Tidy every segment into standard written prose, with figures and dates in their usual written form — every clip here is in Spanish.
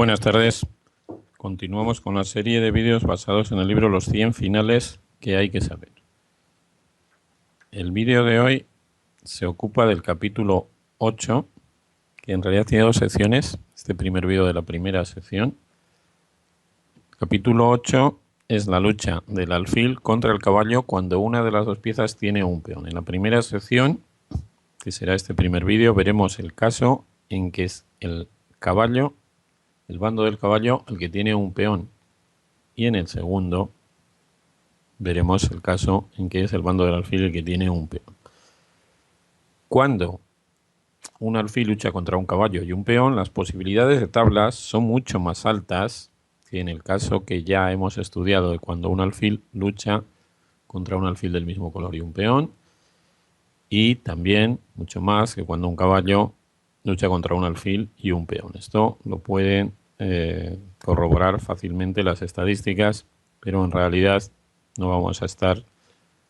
Buenas tardes. Continuamos con la serie de vídeos basados en el libro Los 100 finales que hay que saber. El vídeo de hoy se ocupa del capítulo 8, que en realidad tiene dos secciones. Este primer vídeo de la primera sección. El capítulo 8 es la lucha del alfil contra el caballo cuando una de las dos piezas tiene un peón. En la primera sección, que será este primer vídeo, veremos el caso en que es el caballo, el bando del caballo, el que tiene un peón. Y en el segundo veremos el caso en que es el bando del alfil el que tiene un peón. Cuando un alfil lucha contra un caballo y un peón, las posibilidades de tablas son mucho más altas que en el caso que ya hemos estudiado de cuando un alfil lucha contra un alfil del mismo color y un peón, y también mucho más que cuando un caballo lucha contra un alfil y un peón. Esto lo pueden corroborar fácilmente las estadísticas, pero en realidad no vamos a estar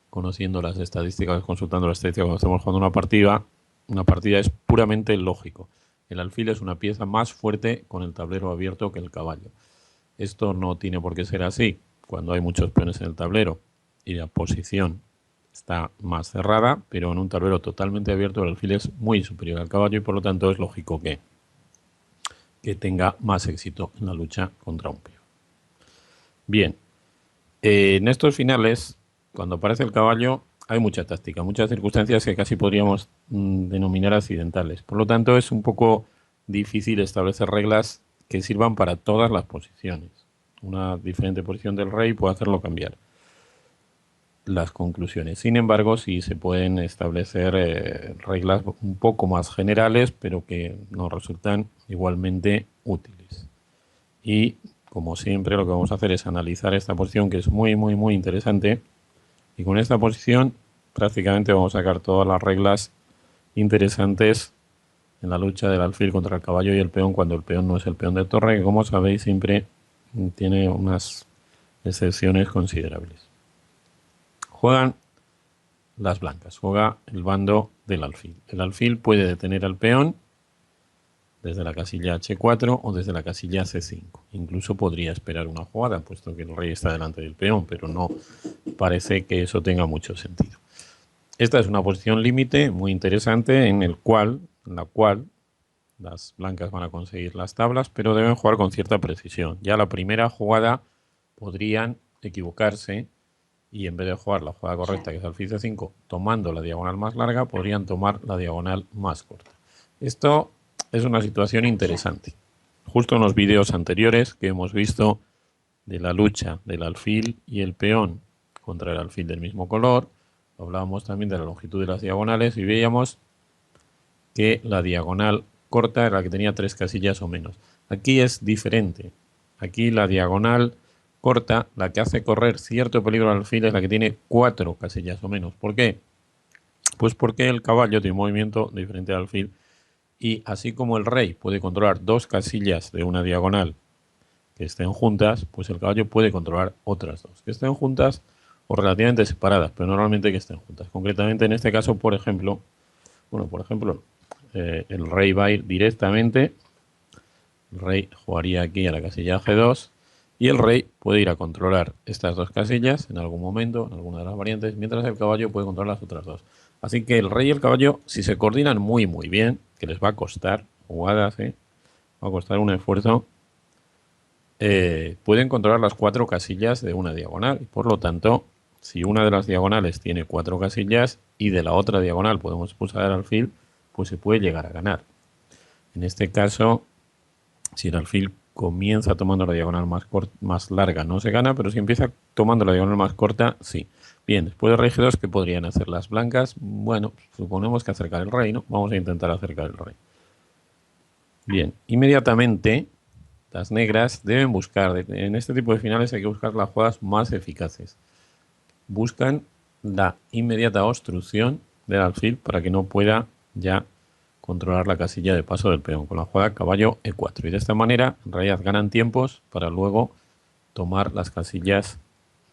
conociendo las estadísticas, consultando las estadísticas cuando estamos jugando una partida. Una partida es puramente lógico. El alfil es una pieza más fuerte con el tablero abierto que el caballo. Esto no tiene por qué ser así cuando hay muchos peones en el tablero y la posición está más cerrada, pero en un tablero totalmente abierto el alfil es muy superior al caballo y por lo tanto es lógico que tenga más éxito en la lucha contra un peón. Bien, en estos finales, cuando aparece el caballo, hay mucha táctica, muchas circunstancias que casi podríamos denominar accidentales. Por lo tanto, es un poco difícil establecer reglas que sirvan para todas las posiciones. Una diferente posición del rey puede hacerlo cambiar las conclusiones. Sin embargo, sí se pueden establecer reglas un poco más generales, pero que nos resultan igualmente útiles. Y, como siempre, lo que vamos a hacer es analizar esta posición, que es muy interesante. Y con esta posición prácticamente vamos a sacar todas las reglas interesantes en la lucha del alfil contra el caballo y el peón, cuando el peón no es el peón de torre, que como sabéis siempre tiene unas excepciones considerables. Juegan las blancas, juega el bando del alfil. El alfil puede detener al peón desde la casilla H4 o desde la casilla C5. Incluso podría esperar una jugada, puesto que el rey está delante del peón, pero no parece que eso tenga mucho sentido. Esta es una posición límite muy interesante en la cual las blancas van a conseguir las tablas, pero deben jugar con cierta precisión. Ya la primera jugada podrían equivocarse y en vez de jugar la jugada correcta, que es alfil C5, tomando la diagonal más larga, podrían tomar la diagonal más corta. Esto es una situación interesante. Justo en los vídeos anteriores que hemos visto de la lucha del alfil y el peón contra el alfil del mismo color, hablábamos también de la longitud de las diagonales y veíamos que la diagonal corta era la que tenía 3 casillas o menos. Aquí es diferente. Aquí la diagonal corta, la que hace correr cierto peligro al alfil, es la que tiene 4 casillas o menos. ¿Por qué? Pues porque el caballo tiene un movimiento diferente al alfil y así como el rey puede controlar 2 casillas de una diagonal que estén juntas, pues el caballo puede controlar otras 2 que estén juntas o relativamente separadas, pero normalmente que estén juntas. Concretamente en este caso, por ejemplo, el rey va a ir directamente, el rey jugaría aquí a la casilla G2 y el rey puede ir a controlar estas 2 casillas en algún momento, en alguna de las variantes, mientras el caballo puede controlar las otras 2. Así que el rey y el caballo, si se coordinan muy bien, que les va a costar jugadas, va a costar un esfuerzo, pueden controlar las 4 casillas de una diagonal. Y por lo tanto, si una de las diagonales tiene 4 casillas y de la otra diagonal podemos expulsar al alfil, pues se puede llegar a ganar. En este caso, si el alfil comienza tomando la diagonal más larga, no se gana, pero si empieza tomando la diagonal más corta, sí. Bien, después de rey G2, ¿qué podrían hacer las blancas? Bueno, suponemos que acercar el rey, ¿no? Vamos a intentar acercar el rey. Bien, inmediatamente las negras deben buscar, en este tipo de finales hay que buscar las jugadas más eficaces. Buscan la inmediata obstrucción del alfil para que no pueda ya controlar la casilla de paso del peón con la jugada caballo E4. Y de esta manera, en realidad, ganan tiempos para luego tomar las casillas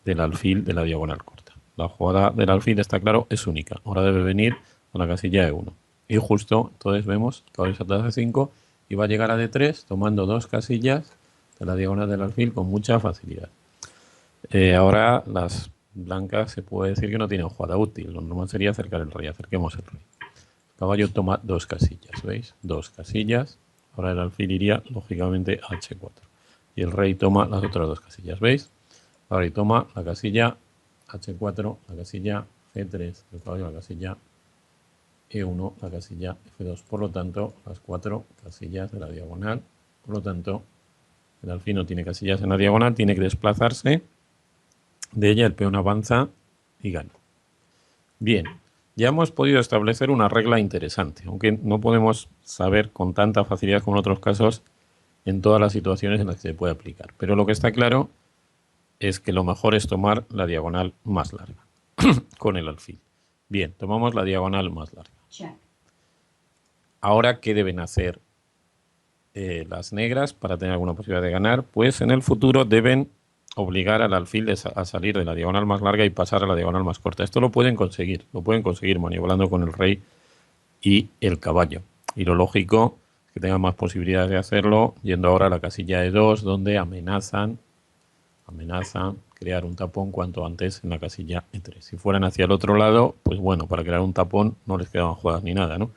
del alfil de la diagonal corta. La jugada del alfil, está claro, es única. Ahora debe venir a la casilla E1. Y justo, entonces vemos caballo salta C5 y va a llegar a D3 tomando 2 casillas de la diagonal del alfil con mucha facilidad. Ahora las blancas se puede decir que no tienen jugada útil. Lo normal sería acercar el rey. Acerquemos el rey. El caballo toma 2 casillas, ¿veis? 2 casillas. Ahora el alfil iría, lógicamente, a H4. Y el rey toma las otras 2 casillas, ¿veis? Ahora y toma la casilla H4, la casilla G3, el caballo la casilla E1, la casilla F2. Por lo tanto, las 4 casillas de la diagonal. Por lo tanto, el alfil no tiene casillas en la diagonal, tiene que desplazarse de ella, el peón avanza y gana. Bien, ya hemos podido establecer una regla interesante, aunque no podemos saber con tanta facilidad como en otros casos en todas las situaciones en las que se puede aplicar. Pero lo que está claro es que lo mejor es tomar la diagonal más larga con el alfil. Bien, tomamos la diagonal más larga. Check. Ahora, ¿qué deben hacer las negras para tener alguna posibilidad de ganar? Pues en el futuro deben obligar al alfil a salir de la diagonal más larga y pasar a la diagonal más corta. Esto lo pueden conseguir maniobrando con el rey y el caballo. Y lo lógico es que tengan más posibilidades de hacerlo yendo ahora a la casilla de 2, donde amenazan crear un tapón cuanto antes en la casilla E3. Si fueran hacia el otro lado, pues bueno, para crear un tapón no les quedaban jugadas ni nada, ¿no?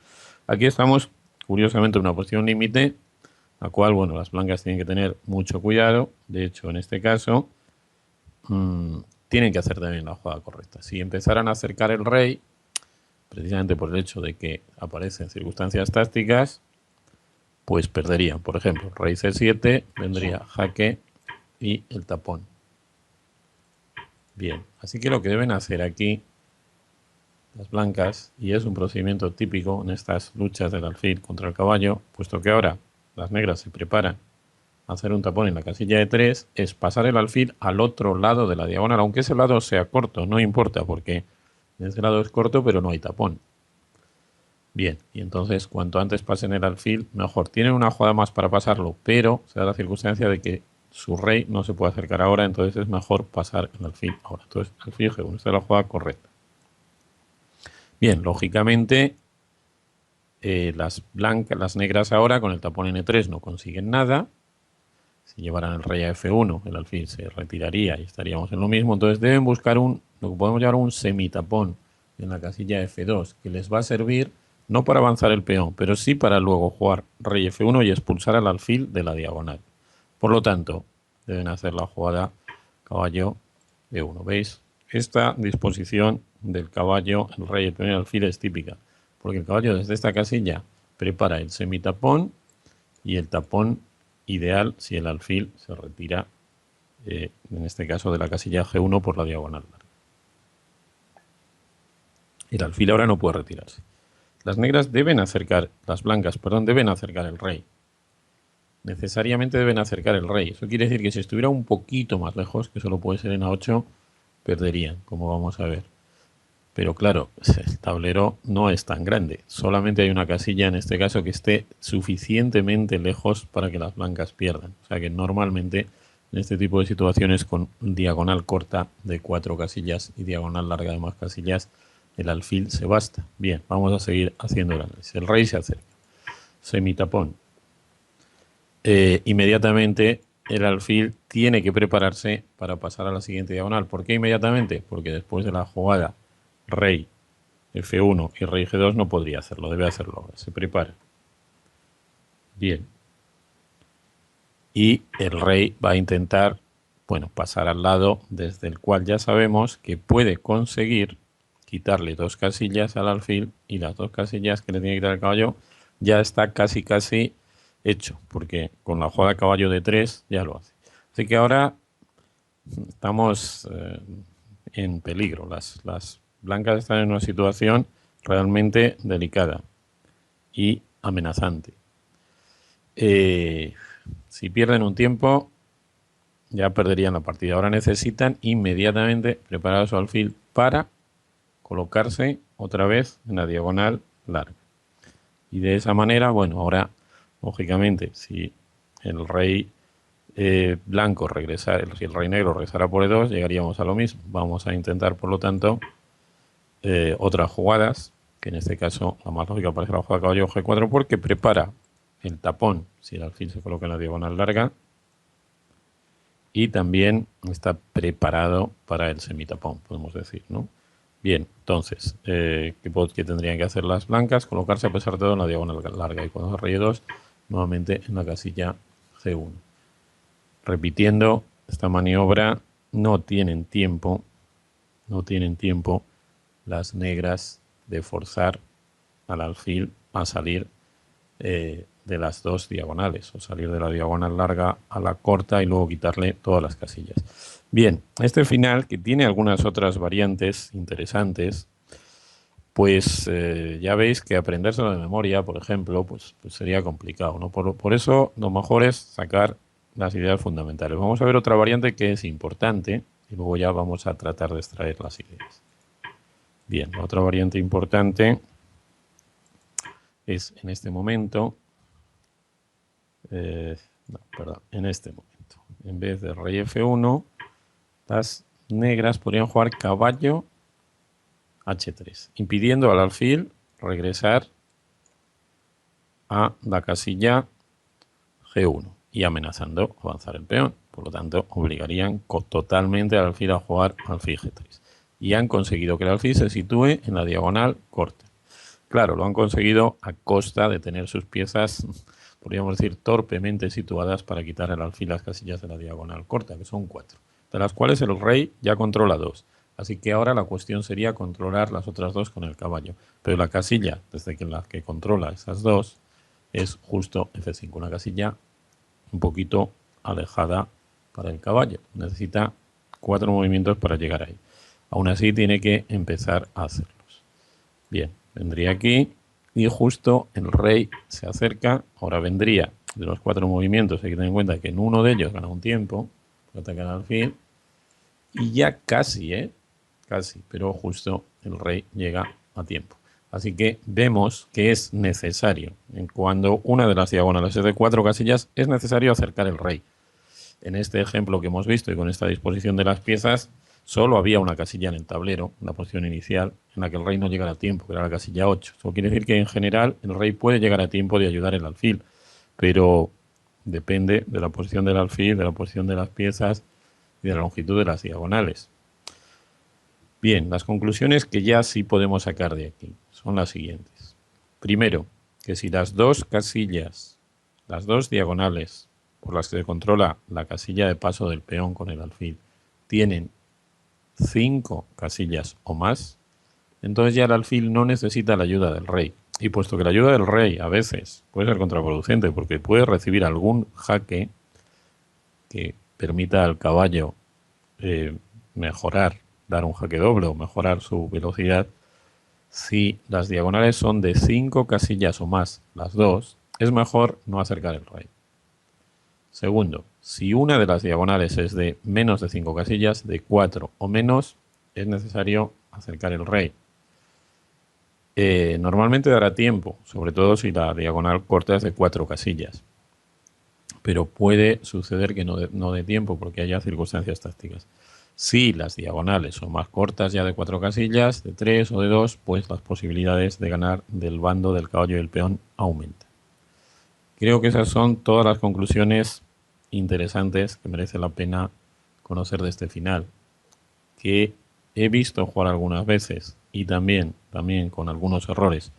Aquí estamos, curiosamente, en una posición límite, la cual, bueno, las blancas tienen que tener mucho cuidado. De hecho, en este caso, tienen que hacer también la jugada correcta. Si empezaran a acercar el rey, precisamente por el hecho de que aparecen circunstancias tácticas, pues perderían. Por ejemplo, rey C7, vendría jaque y el tapón. Bien, así que lo que deben hacer aquí las blancas, y es un procedimiento típico en estas luchas del alfil contra el caballo, puesto que ahora las negras se preparan a hacer un tapón en la casilla de 3, es pasar el alfil al otro lado de la diagonal, aunque ese lado sea corto, no importa, porque ese lado es corto, pero no hay tapón. Bien, y entonces cuanto antes pasen el alfil, mejor. Tienen una jugada más para pasarlo, pero se da la circunstancia de que su rey no se puede acercar ahora, entonces es mejor pasar el alfil ahora. Entonces, alfil G1, esta es la jugada correcta. Bien, lógicamente, las negras ahora con el tapón N3 no consiguen nada. Si llevaran el rey a F1, el alfil se retiraría y estaríamos en lo mismo. Entonces deben buscar lo que podemos llamar un semitapón en la casilla F2, que les va a servir no para avanzar el peón, pero sí para luego jugar rey F1 y expulsar al alfil de la diagonal. Por lo tanto, deben hacer la jugada caballo E1. ¿Veis? Esta disposición del caballo, el rey, el peón y el alfil es típica, porque el caballo desde esta casilla prepara el semitapón y el tapón ideal si el alfil se retira, en este caso de la casilla G1 por la diagonal larga. El alfil ahora no puede retirarse. Las negras deben acercar, las blancas, perdón, deben acercar el rey. Necesariamente deben acercar el rey. Eso quiere decir que si estuviera un poquito más lejos, que solo puede ser en A8, perderían, como vamos a ver. Pero claro, el tablero no es tan grande. Solamente hay una casilla, en este caso, que esté suficientemente lejos para que las blancas pierdan. O sea que normalmente en este tipo de situaciones con diagonal corta de 4 casillas y diagonal larga de más casillas, el alfil se basta. Bien, vamos a seguir haciendo el análisis. El rey se acerca. Semitapón. Inmediatamente el alfil tiene que prepararse para pasar a la siguiente diagonal. ¿Por qué inmediatamente? Porque después de la jugada rey F1 y rey G2 no podría hacerlo, debe hacerlo ahora. Se prepara. Bien. Y el rey va a intentar, bueno, pasar al lado desde el cual ya sabemos que puede conseguir quitarle 2 casillas al alfil, y las 2 casillas que le tiene que quitar el caballo ya está casi hecho, porque con la jugada caballo de 3 ya lo hace. Así que ahora estamos en peligro. Las blancas están en una situación realmente delicada y amenazante. Si pierden un tiempo, ya perderían la partida. Ahora necesitan inmediatamente preparar su alfil para colocarse otra vez en la diagonal larga. Y de esa manera, bueno, ahora, lógicamente, si el rey blanco regresara, si el rey negro regresara por E2, llegaríamos a lo mismo. Vamos a intentar, por lo tanto, otras jugadas, que en este caso la más lógica parece la jugada caballo G4, porque prepara el tapón, si el alfil se coloca en la diagonal larga, y también está preparado para el semitapón, podemos decir, ¿no? Bien, entonces, ¿qué tendrían que hacer las blancas? Colocarse a pesar de todo en la diagonal larga y cuando rey 2, nuevamente en la casilla G1. Repitiendo esta maniobra, no tienen tiempo las negras de forzar al alfil a salir de las dos diagonales, o salir de la diagonal larga a la corta y luego quitarle todas las casillas. Bien, este final, que tiene algunas otras variantes interesantes, pues ya veis que aprendérselo de memoria, por ejemplo, pues sería complicado, ¿no? Por eso lo mejor es sacar las ideas fundamentales. Vamos a ver otra variante que es importante y luego ya vamos a tratar de extraer las ideas. Bien, la otra variante importante es en este momento, en este momento, en vez de rey F1, las negras podrían jugar caballo H3, impidiendo al alfil regresar a la casilla G1 y amenazando avanzar el peón. Por lo tanto, obligarían totalmente al alfil a jugar alfil G3. Y han conseguido que el alfil se sitúe en la diagonal corta. Claro, lo han conseguido a costa de tener sus piezas, podríamos decir, torpemente situadas para quitar al alfil las casillas de la diagonal corta, que son 4, de las cuales el rey ya controla 2. Así que ahora la cuestión sería controlar las otras 2 con el caballo. Pero la casilla, desde que la que controla esas 2, es justo F5, una casilla un poquito alejada para el caballo. Necesita 4 movimientos para llegar ahí. Aún así tiene que empezar a hacerlos. Bien, vendría aquí y justo el rey se acerca. Ahora vendría de los 4 movimientos. Hay que tener en cuenta que en uno de ellos gana un tiempo para atacar al alfil. Y ya casi, casi, pero justo el rey llega a tiempo. Así que vemos que es necesario, cuando una de las diagonales es de 4 casillas, es necesario acercar el rey. En este ejemplo que hemos visto y con esta disposición de las piezas, solo había una casilla en el tablero, en la posición inicial, en la que el rey no llegara a tiempo, que era la casilla 8. Eso quiere decir que en general el rey puede llegar a tiempo de ayudar el alfil, pero depende de la posición del alfil, de la posición de las piezas y de la longitud de las diagonales. Bien, las conclusiones que ya sí podemos sacar de aquí son las siguientes. Primero, que si las 2 casillas, las 2 diagonales por las que se controla la casilla de paso del peón con el alfil, tienen 5 casillas o más, entonces ya el alfil no necesita la ayuda del rey. Y puesto que la ayuda del rey a veces puede ser contraproducente porque puede recibir algún jaque que permita al caballo mejorar, dar un jaque doble o mejorar su velocidad, si las diagonales son de 5 casillas o más, las 2, es mejor no acercar el rey. Segundo, si una de las diagonales es de menos de 5 casillas, de 4 o menos, es necesario acercar el rey. Normalmente dará tiempo, sobre todo si la diagonal corta es de 4 casillas. Pero puede suceder que no dé tiempo porque haya circunstancias tácticas. Si las diagonales son más cortas ya de 4 casillas, de 3 o de 2, pues las posibilidades de ganar del bando del caballo y el peón aumentan. Creo que esas son todas las conclusiones interesantes que merece la pena conocer de este final, que he visto jugar algunas veces y también con algunos errores.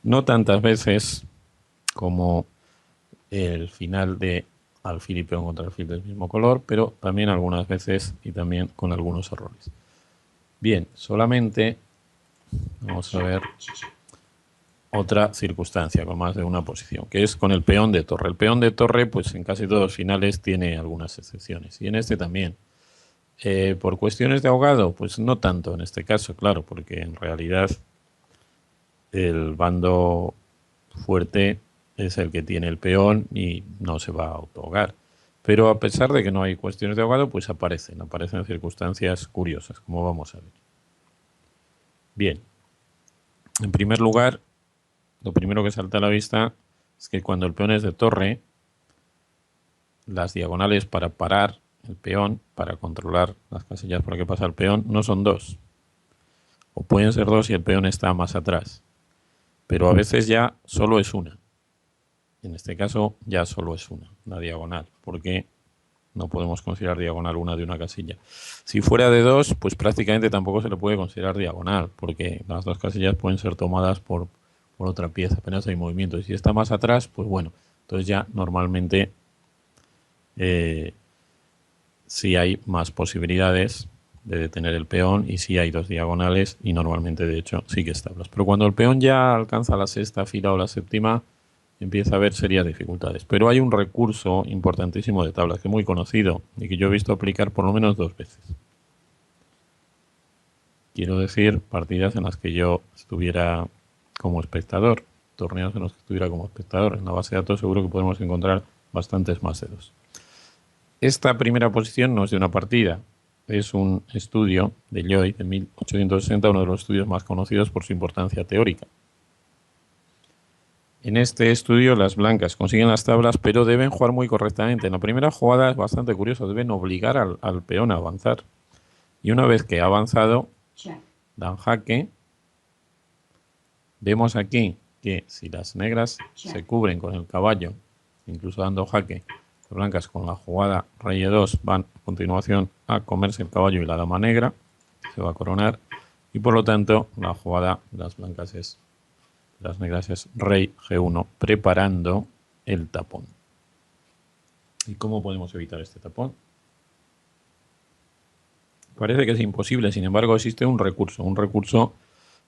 No tantas veces como el final de alfil y peón contra alfil del mismo color, pero también algunas veces y también con algunos errores. Bien, solamente vamos a ver otra circunstancia con más de una posición, que es con el peón de torre. El peón de torre, pues en casi todos los finales tiene algunas excepciones, y en este también. Por cuestiones de ahogado, pues no tanto en este caso, claro, porque en realidad el bando fuerte es el que tiene el peón y no se va a autoahogar. Pero a pesar de que no hay cuestiones de ahogado, pues aparecen circunstancias curiosas, como vamos a ver. Bien, en primer lugar, lo primero que salta a la vista es que cuando el peón es de torre, las diagonales para parar el peón, para controlar las casillas por las que pasa el peón, no son 2. O pueden ser 2 si el peón está más atrás. Pero a veces ya solo es una. En este caso ya solo es una diagonal, porque no podemos considerar diagonal una de una casilla. Si fuera de dos, pues prácticamente tampoco se le puede considerar diagonal, porque las dos casillas pueden ser tomadas por otra pieza, apenas hay movimiento. Y si está más atrás, pues bueno, entonces ya normalmente sí hay más posibilidades de detener el peón y sí hay dos diagonales y normalmente de hecho sí que tablas. Pero cuando el peón ya alcanza la sexta fila o la séptima, empieza a haber serias dificultades. Pero hay un recurso importantísimo de tablas que es muy conocido y que yo he visto aplicar por lo menos 2 veces. Quiero decir, partidas en las que yo estuviera como espectador, torneos en los que estuviera como espectador. En la base de datos seguro que podemos encontrar bastantes más de 2. Esta primera posición no es de una partida, es un estudio de Lloyd de 1860, uno de los estudios más conocidos por su importancia teórica. En este estudio las blancas consiguen las tablas, pero deben jugar muy correctamente. En la primera jugada es bastante curioso, deben obligar al peón a avanzar. Y una vez que ha avanzado, dan jaque. Vemos aquí que si las negras se cubren con el caballo, incluso dando jaque, las blancas con la jugada rey e2 van a continuación a comerse el caballo y la dama negra, se va a coronar, y por lo tanto la jugada de las negras es rey g1, preparando el tapón. ¿Y cómo podemos evitar este tapón? Parece que es imposible, sin embargo existe un recurso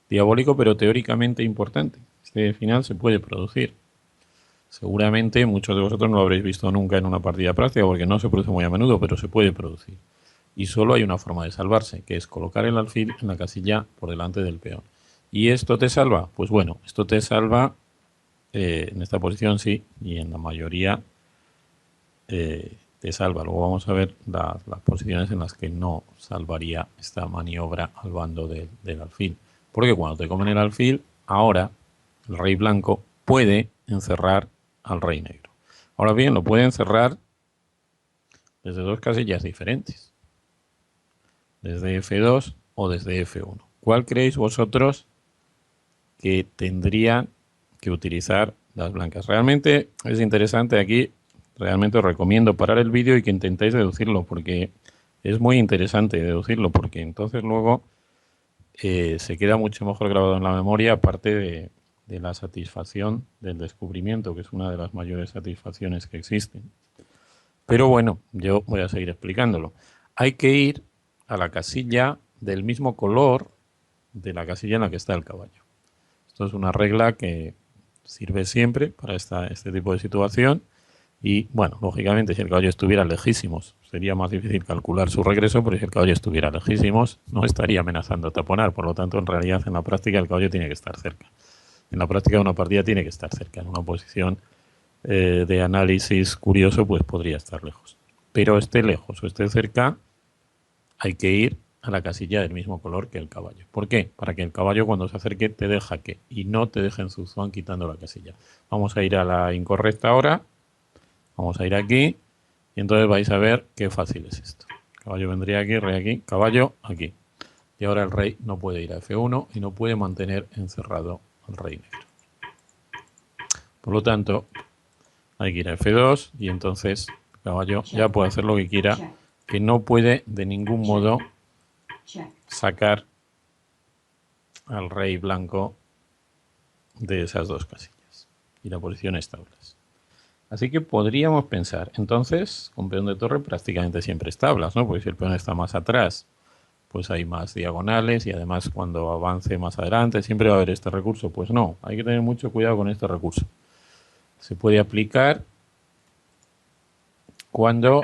diabólico pero teóricamente importante. Este final se puede producir. Seguramente muchos de vosotros no lo habréis visto nunca en una partida práctica porque no se produce muy a menudo, pero se puede producir. Y solo hay una forma de salvarse, que es colocar el alfil en la casilla por delante del peón. ¿Y esto te salva? Pues bueno, esto te salva en esta posición sí, y en la mayoría te salva. Luego vamos a ver las posiciones en las que no salvaría esta maniobra al bando del alfil. Porque cuando te comen el alfil, ahora el rey blanco puede encerrar al rey negro. Ahora bien, lo puede encerrar desde dos casillas diferentes. Desde F2 o desde F1. ¿Cuál creéis vosotros que tendrían que utilizar las blancas? Realmente es interesante aquí. Realmente os recomiendo parar el vídeo y que intentéis deducirlo, porque es muy interesante deducirlo, porque entonces luego se queda mucho mejor grabado en la memoria, aparte de la satisfacción del descubrimiento, que es una de las mayores satisfacciones que existen. Pero bueno, yo voy a seguir explicándolo. Hay que ir a la casilla del mismo color de la casilla en la que está el caballo. Esto es una regla que sirve siempre para este tipo de situación. Y bueno, lógicamente si el caballo estuviera lejísimos sería más difícil calcular su regreso, pero si el caballo estuviera lejísimos no estaría amenazando a taponar. Por lo tanto, en realidad en la práctica el caballo tiene que estar cerca. En la práctica de una partida tiene que estar cerca. En una posición de análisis curioso pues podría estar lejos. Pero esté lejos o esté cerca, hay que ir a la casilla del mismo color que el caballo. ¿Por qué? Para que el caballo cuando se acerque te dé jaque y no te deje en zuzón quitando la casilla. Vamos a ir a la incorrecta ahora. Vamos a ir aquí y entonces vais a ver qué fácil es esto. Caballo vendría aquí, rey aquí, caballo aquí. Y ahora el rey no puede ir a F1 y no puede mantener encerrado al rey negro. Por lo tanto, hay que ir a F2 y entonces el caballo ya puede hacer lo que quiera, que no puede de ningún modo sacar al rey blanco de esas dos casillas. Y la posición es tablas. Así que podríamos pensar, entonces, con peón de torre prácticamente siempre es tablas, ¿no? Porque si el peón está más atrás, pues hay más diagonales y además cuando avance más adelante siempre va a haber este recurso. Pues no, hay que tener mucho cuidado con este recurso. Se puede aplicar cuando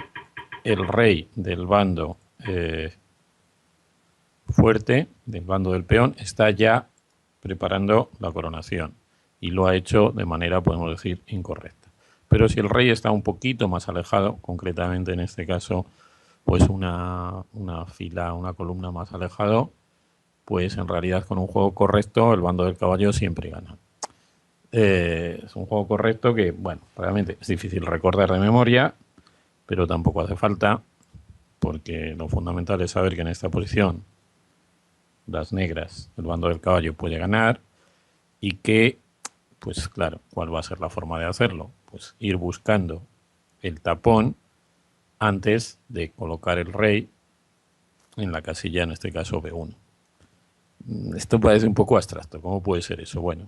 el rey del bando fuerte, del bando del peón, está ya preparando la coronación y lo ha hecho de manera, podemos decir, incorrecta. Pero si el rey está un poquito más alejado, concretamente en este caso, pues una fila, una columna más alejado, pues en realidad con un juego correcto el bando del caballo siempre gana. Es un juego correcto que, bueno, realmente es difícil recordar de memoria, pero tampoco hace falta, porque lo fundamental es saber que en esta posición las negras, el bando del caballo puede ganar y que, pues claro, ¿cuál va a ser la forma de hacerlo? pues ir buscando el tapón antes de colocar el rey en la casilla, en este caso B1. Esto parece un poco abstracto. ¿Cómo puede ser eso? Bueno,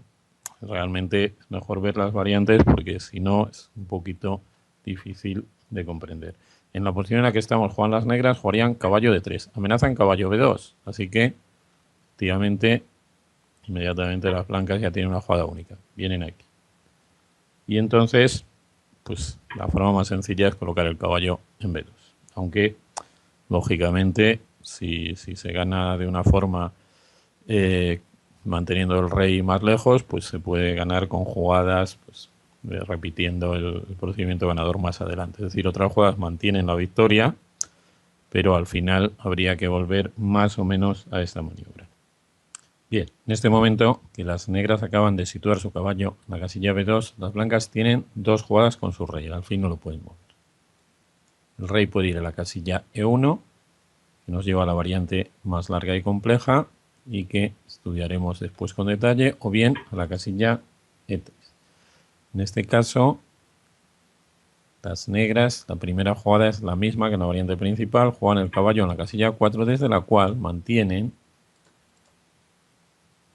realmente es mejor ver las variantes porque si no es un poquito difícil de comprender. En la posición en la que estamos, juegan las negras, jugarían caballo D3. Amenazan caballo B2. Así que, efectivamente, inmediatamente las blancas ya tienen una jugada única. Vienen aquí. Y entonces, pues la forma más sencilla es colocar el caballo en B2. Aunque, lógicamente, si se gana de una forma manteniendo el rey más lejos, pues se puede ganar con jugadas, pues repitiendo el procedimiento ganador más adelante. Es decir, otras jugadas mantienen la victoria, pero al final habría que volver más o menos a esta maniobra. Bien, en este momento que las negras acaban de situar su caballo en la casilla B2, las blancas tienen dos jugadas con su rey, el alfil no lo pueden mover. El rey puede ir a la casilla E1, que nos lleva a la variante más larga y compleja, y que estudiaremos después con detalle, o bien a la casilla E3. En este caso, las negras, la primera jugada es la misma que en la variante principal, juegan el caballo en la casilla 4, desde la cual mantienen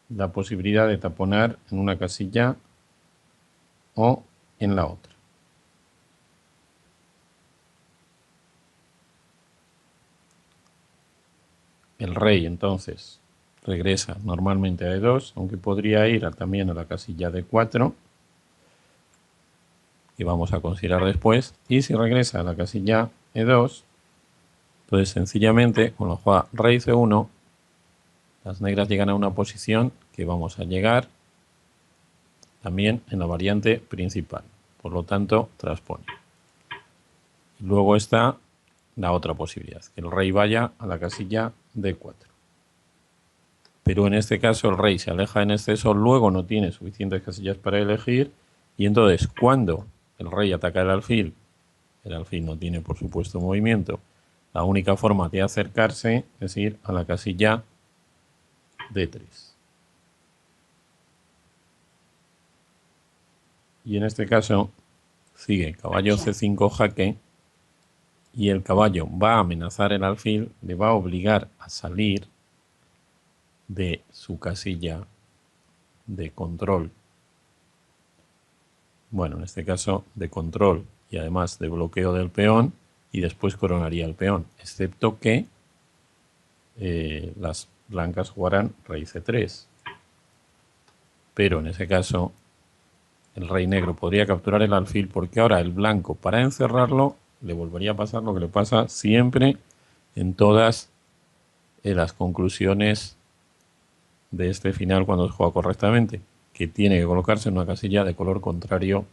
la posibilidad de taponar en una casilla o en la otra. El rey entonces regresa normalmente a E2, aunque podría ir también a la casilla D4, que vamos a considerar después, y si regresa a la casilla E2, entonces sencillamente con la jugada rey C1, las negras llegan a una posición que vamos a llegar también en la variante principal, por lo tanto transpone. Y luego está la otra posibilidad, que el rey vaya a la casilla D4. Pero en este caso el rey se aleja en exceso, luego no tiene suficientes casillas para elegir, y entonces cuando el rey ataca el alfil no tiene por supuesto movimiento, la única forma de acercarse es ir a la casilla D3. Y en este caso sigue caballo C5 jaque, y el caballo va a amenazar el alfil, le va a obligar a salir de su casilla de control. Bueno, en este caso de control y además de bloqueo del peón, y después coronaría el peón, excepto que las blancas jugarán rey C3. Pero en ese caso el rey negro podría capturar el alfil, porque ahora el blanco, para encerrarlo, le volvería a pasar lo que le pasa siempre en todas las conclusiones de este final cuando se juega correctamente, que tiene que colocarse en una casilla de color contrario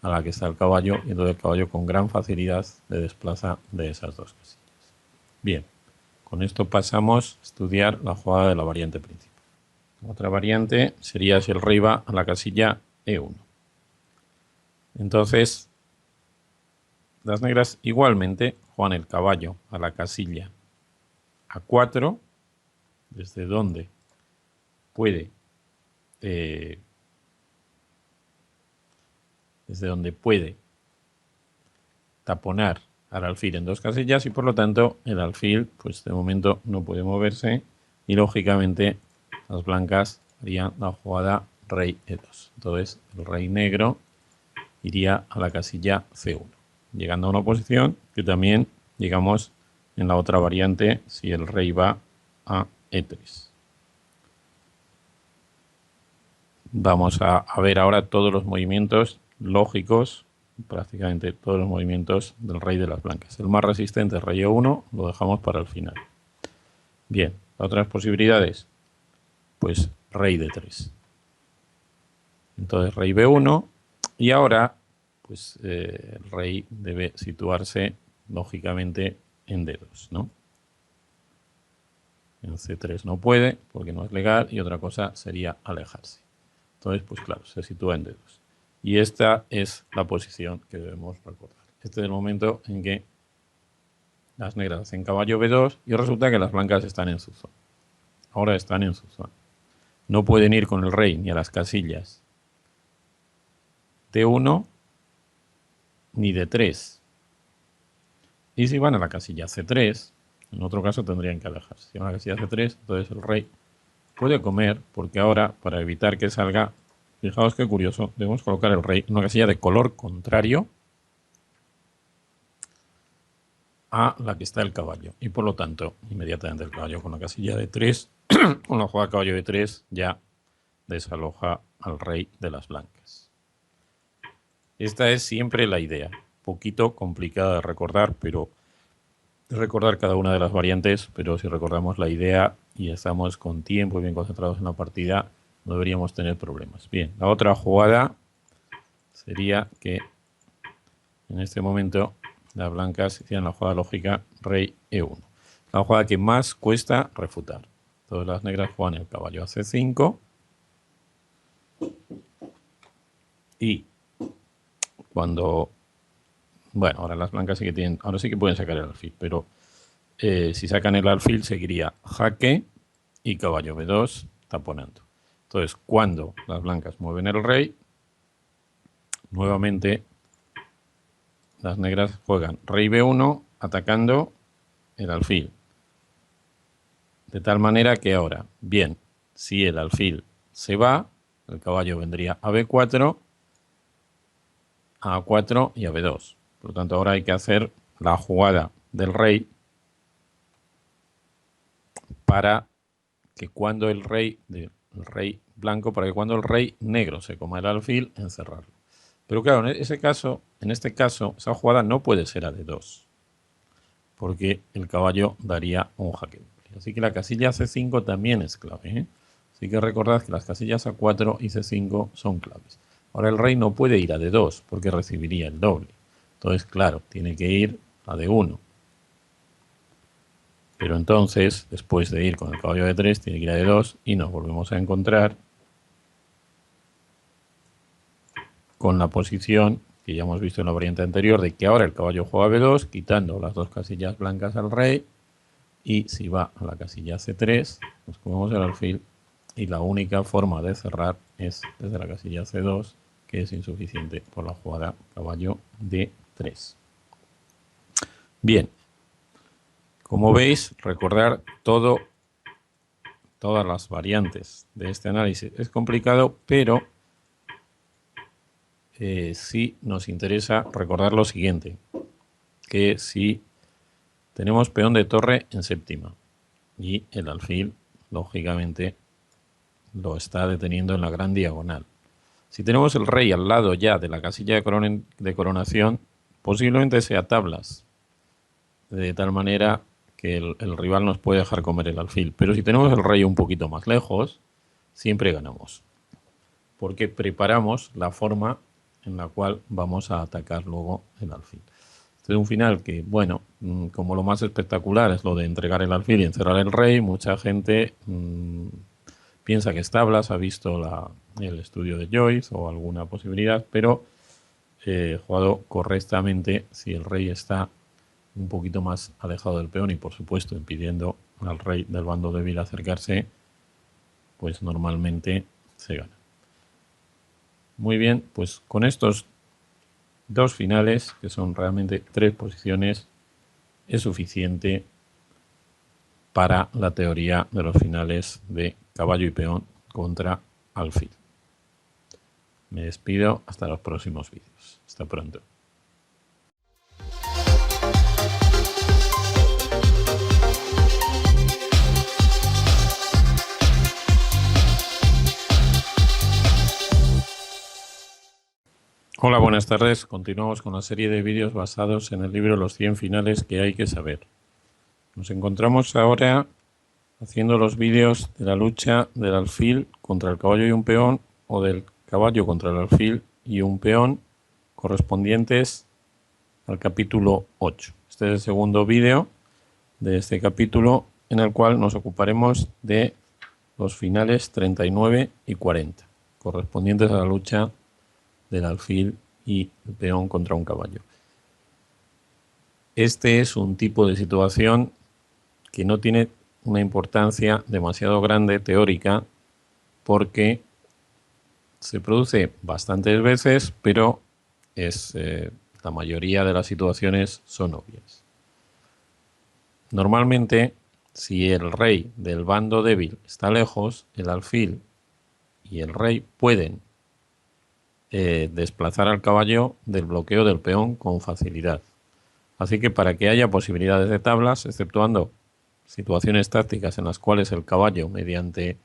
a la que está el caballo, y entonces el caballo con gran facilidad le desplaza de esas dos casillas. Bien, con esto pasamos a estudiar la jugada de la variante principal. Otra variante sería si el rey va a la casilla E1. Entonces, las negras igualmente juegan el caballo a la casilla A4, desde donde puede taponar al alfil en dos casillas, y por lo tanto el alfil pues de momento no puede moverse, y lógicamente las blancas harían la jugada rey E2. Entonces el rey negro iría a la casilla C1, llegando a una posición que también llegamos en la otra variante si el rey va a E3. Vamos a ver ahora todos los movimientos lógicos, prácticamente todos los movimientos del rey de las blancas. El más resistente es rey E1, lo dejamos para el final. Bien, otras posibilidades, pues rey D3. Entonces rey B1, y ahora pues el rey debe situarse lógicamente en D2, ¿no? En C3 no puede porque no es legal, y otra cosa sería alejarse. Entonces, pues claro, se sitúa en D2. Y esta es la posición que debemos recordar. Este es el momento en que las negras hacen caballo B2 y resulta que las blancas están en su zona. Ahora están en su zona. No pueden ir con el rey ni a las casillas T1 ni D3. Y si van a la casilla C3, en otro caso tendrían que alejarse. Si van a la casilla C3, entonces el rey puede comer, porque ahora, para evitar que salga, fijaos qué curioso, debemos colocar el rey en una casilla de color contrario a la que está el caballo. Y por lo tanto, inmediatamente el caballo con la casilla de 3, con la jugada caballo de 3, ya desaloja al rey de las blancas. Esta es siempre la idea. Poquito complicada de recordar, pero recordar cada una de las variantes, pero si recordamos la idea y estamos con tiempo y bien concentrados en la partida, no deberíamos tener problemas. Bien, la otra jugada sería que en este momento las blancas hicieran la jugada lógica rey E1. La jugada que más cuesta refutar. Todas las negras juegan el caballo a C5 y cuando... Bueno, ahora las blancas sí que tienen... Ahora sí que pueden sacar el alfil, pero si sacan el alfil seguiría jaque y caballo B2 taponando. Entonces, cuando las blancas mueven el rey, nuevamente las negras juegan rey B1 atacando el alfil. De tal manera que ahora, bien, si el alfil se va, el caballo vendría a B4, a A4 y a B2. Por lo tanto, ahora hay que hacer la jugada del rey para que cuando el rey blanco, para que cuando el rey negro se coma el alfil, encerrarlo. Pero claro, en este caso, esa jugada no puede ser a D2, porque el caballo daría un jaque. Así que la casilla C5 también es clave, ¿eh? Así que recordad que las casillas A4 y C5 son claves. Ahora el rey no puede ir a D2 porque recibiría el doble. Entonces, claro, tiene que ir a D1. Pero entonces, después de ir con el caballo de 3, tiene que ir a D2 y nos volvemos a encontrar con la posición que ya hemos visto en la variante anterior de que ahora el caballo juega B2, quitando las dos casillas blancas al rey, y si va a la casilla C3, nos comemos el alfil y la única forma de cerrar es desde la casilla C2, que es insuficiente por la jugada caballo D3. Bien. Como veis, recordar todas las variantes de este análisis es complicado, pero sí nos interesa recordar lo siguiente, que si tenemos peón de torre en séptima y el alfil, lógicamente, lo está deteniendo en la gran diagonal. Si tenemos el rey al lado ya de la casilla de coronación, posiblemente sea tablas, de tal manera que el rival nos puede dejar comer el alfil. Pero si tenemos el rey un poquito más lejos, siempre ganamos. Porque preparamos la forma en la cual vamos a atacar luego el alfil. Este es un final que, bueno, como lo más espectacular es lo de entregar el alfil y encerrar el rey, mucha gente piensa que es tablas, ha visto el estudio de Joyce o alguna posibilidad, pero jugado correctamente, si el rey está un poquito más alejado del peón y por supuesto impidiendo al rey del bando débil acercarse, pues normalmente se gana. Muy bien, pues con estos dos finales, que son realmente 3 posiciones, es suficiente para la teoría de los finales de caballo y peón contra alfil. Me despido hasta los próximos vídeos. Hasta pronto. Hola, buenas tardes. Continuamos con la serie de vídeos basados en el libro Los 100 finales que hay que saber. Nos encontramos ahora haciendo los vídeos de la lucha del alfil contra el caballo y un peón o del caballo contra el alfil y un peón correspondientes al capítulo 8. Este es el segundo vídeo de este capítulo en el cual nos ocuparemos de los finales 39 y 40, correspondientes a la lucha del alfil y el peón contra un caballo. Este es un tipo de situación que no tiene una importancia demasiado grande teórica porque Se produce bastantes veces, pero la mayoría de las situaciones son obvias. Normalmente, si el rey del bando débil está lejos, el alfil y el rey pueden desplazar al caballo del bloqueo del peón con facilidad. Así que para que haya posibilidades de tablas, exceptuando situaciones tácticas en las cuales el caballo, mediante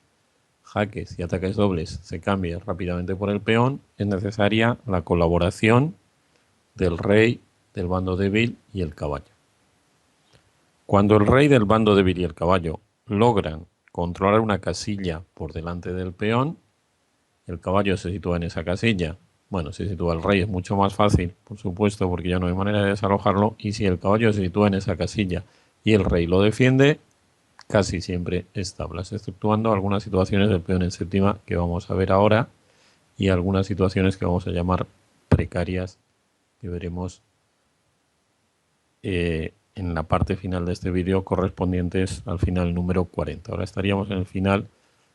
jaques y ataques dobles, se cambie rápidamente por el peón, es necesaria la colaboración del rey del bando débil y el caballo. Cuando el rey del bando débil y el caballo logran controlar una casilla por delante del peón, el caballo se sitúa en esa casilla. Bueno, si se sitúa el rey es mucho más fácil, por supuesto, porque ya no hay manera de desalojarlo. Y si el caballo se sitúa en esa casilla y el rey lo defiende, casi siempre es tablas, exceptuando algunas situaciones del peón en séptima que vamos a ver ahora y algunas situaciones que vamos a llamar precarias que veremos en la parte final de este vídeo, correspondientes al final número 40. Ahora estaríamos en el final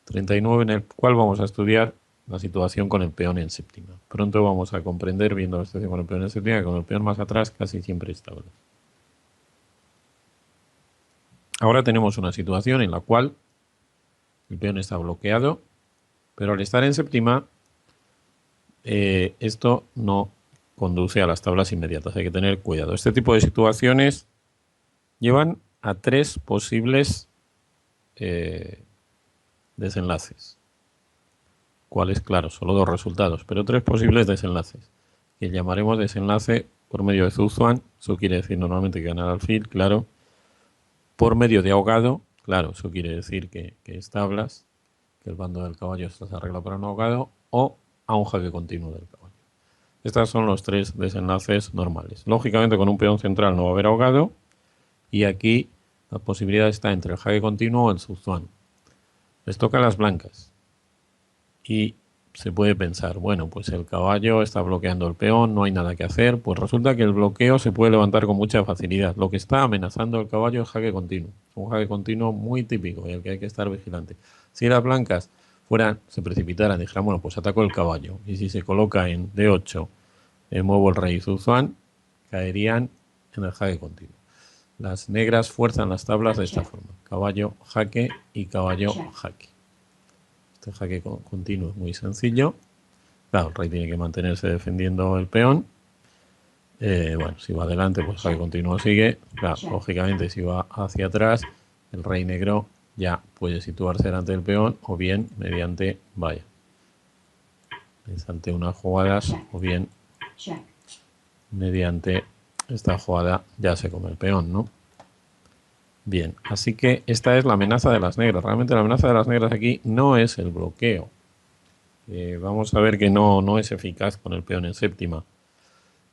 39, en el cual vamos a estudiar la situación con el peón en séptima. Pronto vamos a comprender, viendo la situación con el peón en séptima, que con el peón más atrás casi siempre es tablas. Ahora tenemos una situación en la cual el peón está bloqueado, pero al estar en séptima, esto no conduce a las tablas inmediatas. Hay que tener cuidado. Este tipo de situaciones llevan a tres posibles desenlaces. ¿Cuáles? Claro, solo dos resultados, pero tres posibles desenlaces, que llamaremos desenlace por medio de Zhuzuan. Eso quiere decir normalmente que ganar alfil, claro. Por medio de ahogado, claro, eso quiere decir que es tablas, que el bando del caballo se arregla para un ahogado, o a un jaque continuo del caballo. Estos son los tres desenlaces normales. Lógicamente con un peón central no va a haber ahogado, y aquí la posibilidad está entre el jaque continuo o el Zhuzuan. Les toca a las blancas. Y se puede pensar, bueno, pues el caballo está bloqueando el peón, no hay nada que hacer. Pues resulta que el bloqueo se puede levantar con mucha facilidad. Lo que está amenazando al caballo es jaque continuo. Un jaque continuo muy típico y al que hay que estar vigilante. Si las blancas se precipitaran, dijeran, bueno, pues ataco el caballo. Y si se coloca en D8, muevo el rey Zhuzuan, caerían en el jaque continuo. Las negras fuerzan las tablas de esta forma: caballo, jaque y caballo, jaque. Este jaque continuo es muy sencillo. Claro, el rey tiene que mantenerse defendiendo el peón. Bueno, si va adelante, pues jaque continuo sigue. Claro, lógicamente, si va hacia atrás, el rey negro ya puede situarse delante del peón, o bien mediante vaya. Mediante unas jugadas, o bien mediante esta jugada ya se come el peón, ¿no? Bien, así que esta es la amenaza de las negras. Realmente la amenaza de las negras aquí no es el bloqueo. Vamos a ver que no es eficaz con el peón en séptima,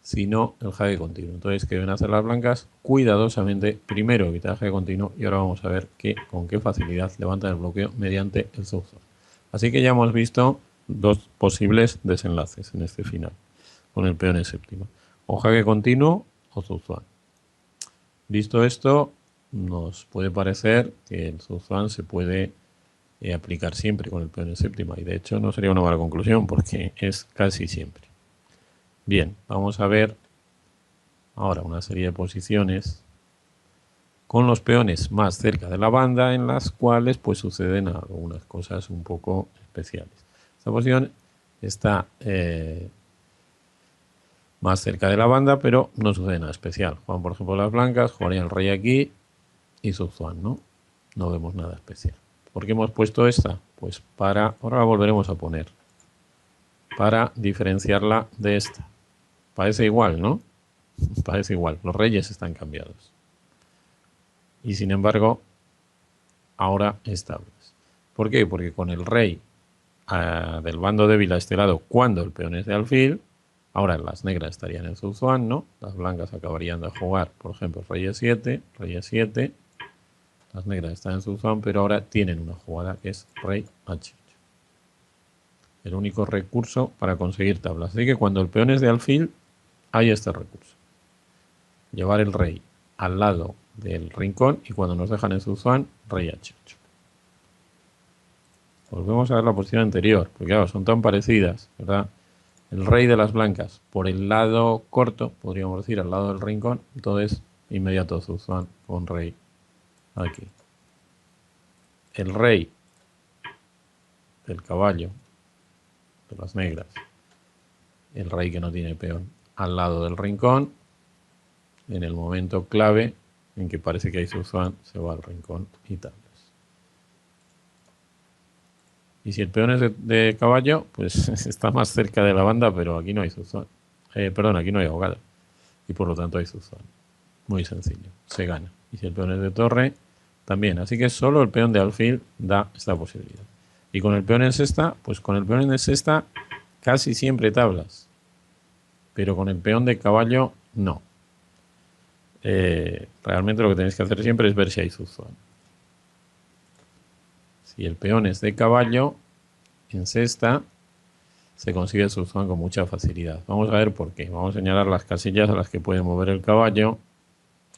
sino el jaque continuo. Entonces, ¿qué deben hacer las blancas? Cuidadosamente, primero evitar el jaque continuo, y ahora vamos a ver con qué facilidad levantan el bloqueo mediante el Zhuzuan. Así que ya hemos visto dos posibles desenlaces en este final, con el peón en séptima: o jaque continuo o Zhuzuan. Visto esto, nos puede parecer que el Zhuzuan se puede aplicar siempre con el peón en séptima, y de hecho no sería una mala conclusión porque es casi siempre. Bien, vamos a ver ahora una serie de posiciones con los peones más cerca de la banda, en las cuales pues suceden algunas cosas un poco especiales. Esta posición está más cerca de la banda, pero no sucede nada especial. Juegan, por ejemplo, las blancas, jugaría el rey aquí y Zhuzuan, ¿no? No vemos nada especial. ¿Por qué hemos puesto esta? Pues ahora la volveremos a poner, para diferenciarla de esta. Parece igual, ¿no? Parece igual. Los reyes están cambiados. Y sin embargo, ahora estables. ¿Por qué? Porque con el rey del bando débil a este lado, cuando el peón es de alfil, ahora las negras estarían en Zhuzuan, ¿no? Las blancas acabarían de jugar, por ejemplo, rey E7, rey E7. Las negras están en Zhuzuan, pero ahora tienen una jugada que es rey H8. El único recurso para conseguir tablas. Así que cuando el peón es de alfil, hay este recurso: llevar el rey al lado del rincón, y cuando nos dejan en Zhuzuan, rey H8. Volvemos a ver la posición anterior, porque claro, son tan parecidas, ¿verdad? El rey de las blancas por el lado corto, podríamos decir, al lado del rincón, entonces inmediato Zuzan con rey aquí. El rey del caballo de las negras, el rey que no tiene peón, al lado del rincón, en el momento clave en que parece que hay Zuzan, se va al rincón y tablas. Y si el peón es de caballo, pues está más cerca de la banda, pero aquí no hay Zuzan. Perdón, aquí no hay ahogado. Y por lo tanto hay Zuzan. Muy sencillo, se gana. Y si el peón es de torre, también. Así que solo el peón de alfil da esta posibilidad. Y con el peón en sexta, pues con el peón en sexta casi siempre tablas. Pero con el peón de caballo, no. Realmente lo que tenéis que hacer siempre es ver si hay Zuzan. Si el peón es de caballo, en sexta se consigue el Zuzan con mucha facilidad. Vamos a ver por qué. Vamos a señalar las casillas a las que puede mover el caballo.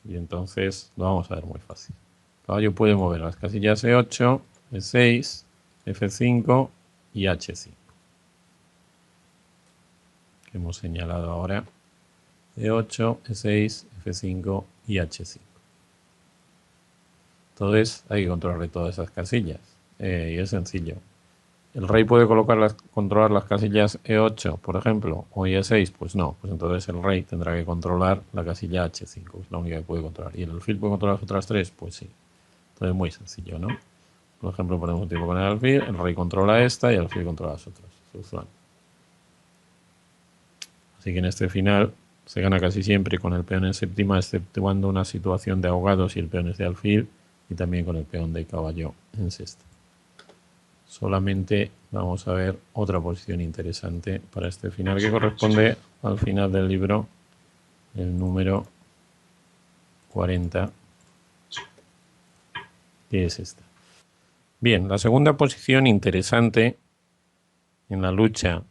Y entonces lo vamos a ver muy fácil. El caballo puede mover las casillas E8, E6, F5 y H5. Que hemos señalado ahora. E8, E6, F5 y H5. Entonces hay que controlar todas esas casillas. Y es sencillo. ¿El rey puede controlar las casillas E8, por ejemplo, o E6? Pues no. Pues entonces el rey tendrá que controlar la casilla H5, es la única que puede controlar. ¿Y el alfil puede controlar las otras tres? Pues sí. Entonces muy sencillo, ¿no? Por ejemplo, ponemos un tipo con el alfil, el rey controla esta y el alfil controla las otras. Así que en este final se gana casi siempre con el peón en séptima, exceptuando una situación de ahogados y el peón es de alfil, y también con el peón de caballo en sexta. Solamente vamos a ver otra posición interesante para este final que corresponde al final del libro, el número 40, que es esta. Bien, la segunda posición interesante en la lucha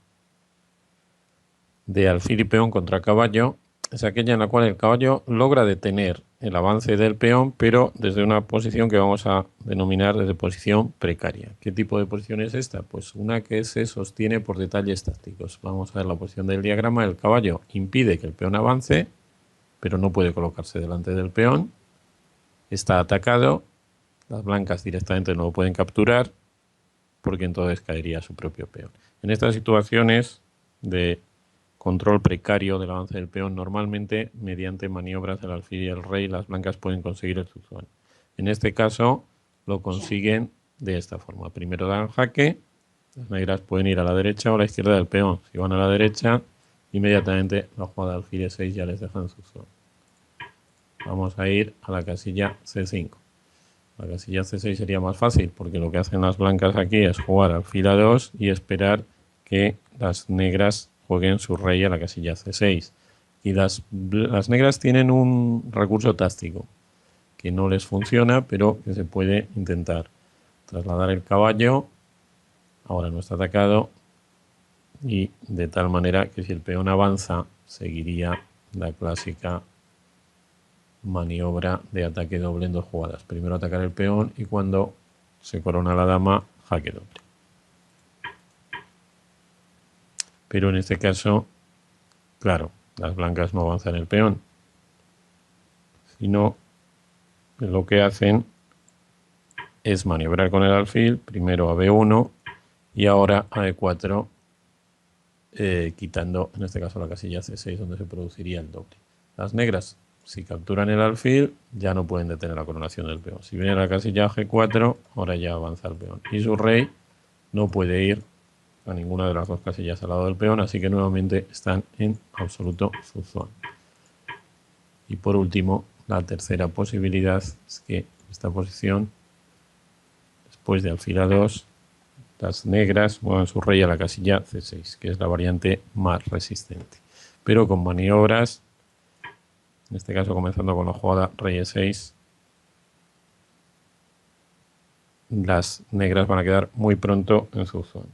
de alfil y peón contra caballo es aquella en la cual el caballo logra detener el avance del peón, pero desde una posición que vamos a denominar desde posición precaria. ¿Qué tipo de posición es esta? Pues una que se sostiene por detalles tácticos. Vamos a ver la posición del diagrama. El caballo impide que el peón avance, pero no puede colocarse delante del peón. Está atacado. Las blancas directamente no lo pueden capturar, porque entonces caería su propio peón. En estas situaciones de control precario del avance del peón, normalmente mediante maniobras del alfil y el rey las blancas pueden conseguir el Zuzan. En este caso lo consiguen de esta forma. Primero dan jaque, las negras pueden ir a la derecha o a la izquierda del peón. Si van a la derecha, inmediatamente la jugada de alfil E6 ya les dejan Zuzan. Vamos a ir a la casilla C5. La casilla C6 sería más fácil porque lo que hacen las blancas aquí es jugar alfil A2 y esperar que las negras jueguen su rey a la casilla C6. Y las negras tienen un recurso táctico que no les funciona, pero que se puede intentar. Trasladar el caballo, ahora no está atacado, y de tal manera que si el peón avanza, seguiría la clásica maniobra de ataque doble en dos jugadas. Primero atacar el peón y cuando se corona la dama, jaque doble. Pero en este caso, claro, las blancas no avanzan el peón, sino lo que hacen es maniobrar con el alfil, primero a B1 y ahora a E4, quitando en este caso la casilla C6 donde se produciría el doble. Las negras, si capturan el alfil, ya no pueden detener la coronación del peón. Si viene la casilla G4, ahora ya avanza el peón. Y su rey no puede ir a ninguna de las dos casillas al lado del peón, así que nuevamente están en absoluto Zuzan. Y por último, la tercera posibilidad es que esta posición, después de alfil A2, las negras muevan su rey a la casilla C6, que es la variante más resistente. Pero con maniobras, en este caso comenzando con la jugada rey E6, las negras van a quedar muy pronto en Zuzan.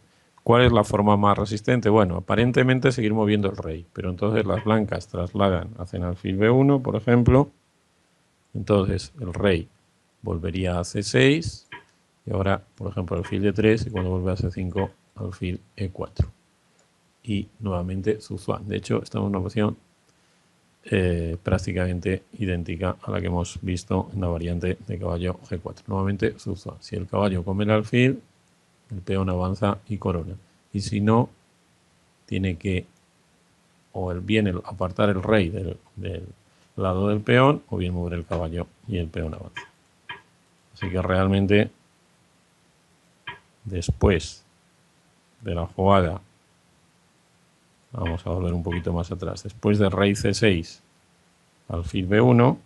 ¿Cuál es la forma más resistente? Bueno, aparentemente seguir moviendo el rey, pero entonces las blancas trasladan, hacen alfil B1, por ejemplo, entonces el rey volvería a C6 Y ahora, por ejemplo, alfil D3 y cuando vuelve a C5, alfil E4. Y nuevamente Zuzhuang. De hecho, estamos en una posición prácticamente idéntica a la que hemos visto en la variante de caballo G4. Nuevamente Zuzhuang. Si el caballo come el alfil, el peón avanza y corona. Y si no, tiene que bien apartar el rey del lado del peón o bien mover el caballo y el peón avanza. Así que realmente después de la jugada, vamos a volver un poquito más atrás, después de rey C6, alfil B1,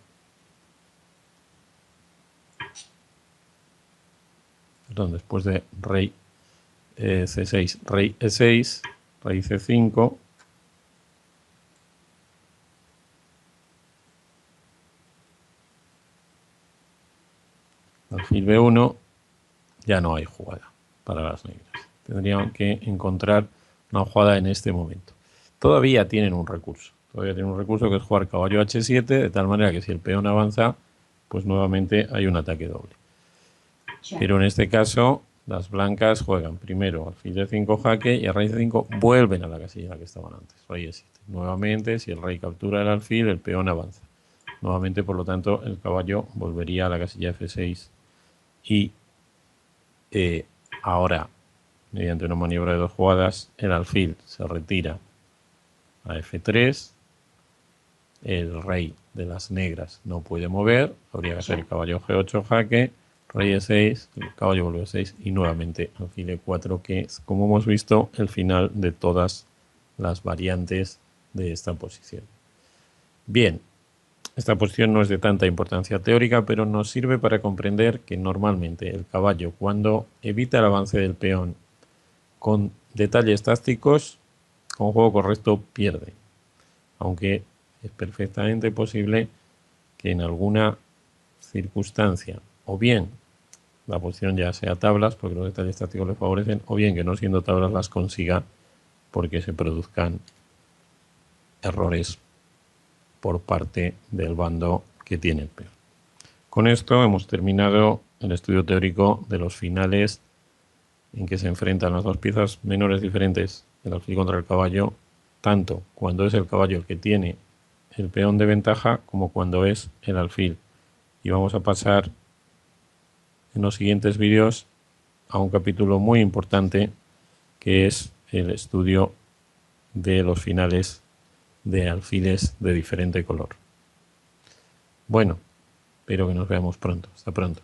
perdón, después de rey C6, rey E6, rey C5, alfil B1, ya no hay jugada para las negras. Tendrían que encontrar una jugada en este momento. Todavía tienen un recurso. Todavía tienen un recurso que es jugar caballo H7, de tal manera que si el peón avanza, pues nuevamente hay un ataque doble. Pero en este caso, las blancas juegan primero alfil D5 jaque y a rey C5 vuelven a la casilla en la que estaban antes, rey E7. Nuevamente, si el rey captura el alfil, el peón avanza. Nuevamente, por lo tanto, el caballo volvería a la casilla F6 y ahora, mediante una maniobra de dos jugadas, el alfil se retira a F3, el rey de las negras no puede mover, habría que hacer el caballo G8 jaque, rey E6, el caballo vuelve a 6 y nuevamente alfil E4, que es, como hemos visto, el final de todas las variantes de esta posición. Bien, esta posición no es de tanta importancia teórica, pero nos sirve para comprender que normalmente el caballo, cuando evita el avance del peón con detalles tácticos, con juego correcto pierde. Aunque es perfectamente posible que en alguna circunstancia, o bien la posición ya sea tablas, porque los detalles tácticos le favorecen, o bien que no siendo tablas las consiga porque se produzcan errores por parte del bando que tiene el peón. Con esto hemos terminado el estudio teórico de los finales en que se enfrentan las dos piezas menores diferentes, el alfil contra el caballo, tanto cuando es el caballo el que tiene el peón de ventaja como cuando es el alfil. Y vamos a pasar en los siguientes vídeos a un capítulo muy importante que es el estudio de los finales de alfiles de diferente color. Bueno, espero que nos veamos pronto. Hasta pronto.